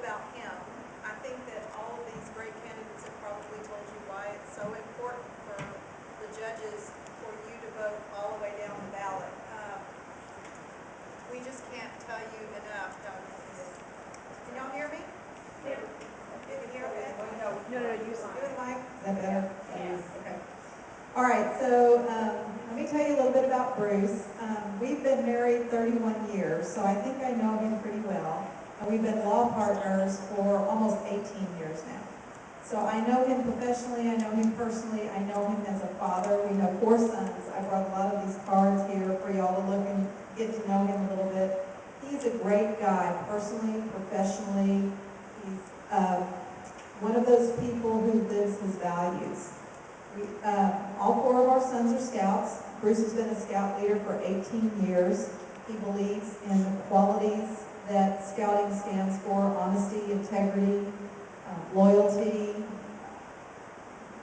about him. I think that all of these great candidates have probably told you why it's so important for the judges for you to vote all the way down the ballot. We just can't tell you enough how important it is. Can y'all hear me? Yeah. You can hear me? No, you Do it, Mike. Is that better? Yes. Okay. All right, so let me tell you a little bit about Bruce. We've been married 31 years, so I think I know him pretty well. And we've been law partners for almost 18 years now. So I know him professionally, I know him personally, I know him as a father. We have 4 sons. I brought a lot of these cards here for y'all to look and get to know him a little bit. He's a great guy, personally, professionally. He's one of those people who lives his values. All 4 of our sons are scouts. Bruce has been a scout leader for 18 years. He believes in the qualities that scouting stands for: honesty, integrity, loyalty,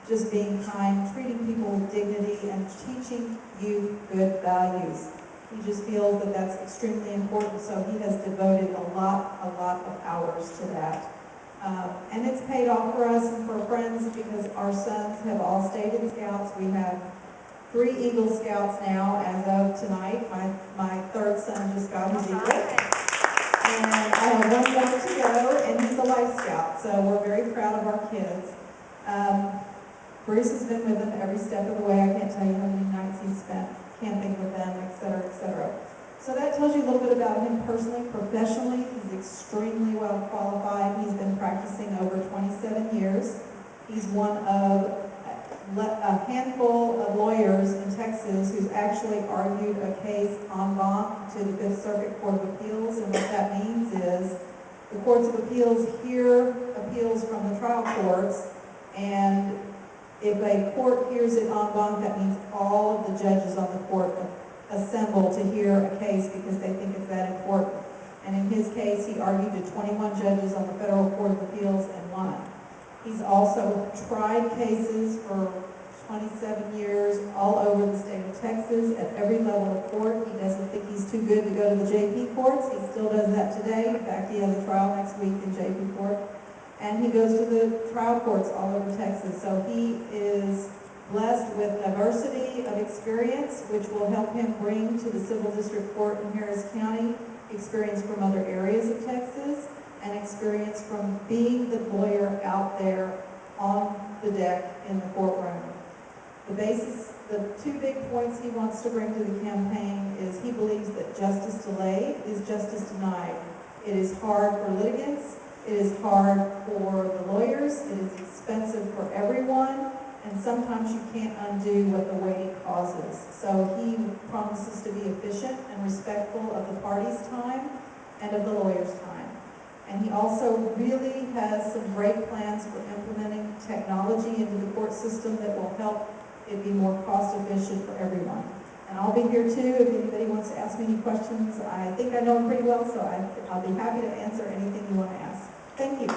just being kind, treating people with dignity, and teaching youth good values. He just feels that that's extremely important, so he has devoted a lot of hours to that. And it's paid off for us and for friends because our sons have all stayed in Scouts. We have 3 Eagle Scouts now as of tonight. My 3rd son just got his Eagle. And I have 1 more to go, and he's a Life Scout, so we're very proud of our kids. Bruce has been with them every step of the way. I can't tell you how many nights he's spent camping with them, etc., etc. So that tells you a little bit about him personally. Professionally, he's extremely well qualified. He's been practicing over 27 years. He's one of a handful of lawyers in Texas who's actually argued a case en banc to the 5th Circuit Court of Appeals. And what that means is the courts of appeals hear appeals from the trial courts, and if a court hears it en banc, that means all of the judges on the court assemble to hear a case because they think it's that important. And in his case, he argued to 21 judges on the Federal Court of Appeals and won. He's also tried cases for 27 years all over the state of Texas at every level of court. He doesn't think he's too good to go to the JP courts. He still does that today. In fact, he has a trial next week in JP court. And he goes to the trial courts all over Texas. So he is blessed with diversity of experience, which will help him bring to the Civil District Court in Harris County experience from other areas of Texas and experience from being the lawyer out there on the deck in the courtroom. The 2 big points he wants to bring to the campaign is he believes that justice delayed is justice denied. It is hard for litigants, it is hard for the lawyers, it is expensive for everyone, and sometimes you can't undo what the waiting causes. So he promises to be efficient and respectful of the party's time and of the lawyer's time. And he also really has some great plans for implementing technology into the court system that will help it be more cost efficient for everyone. And I'll be here too if anybody wants to ask me any questions. I think I know him pretty well, so I'll be happy to answer anything you want to ask. Thank you.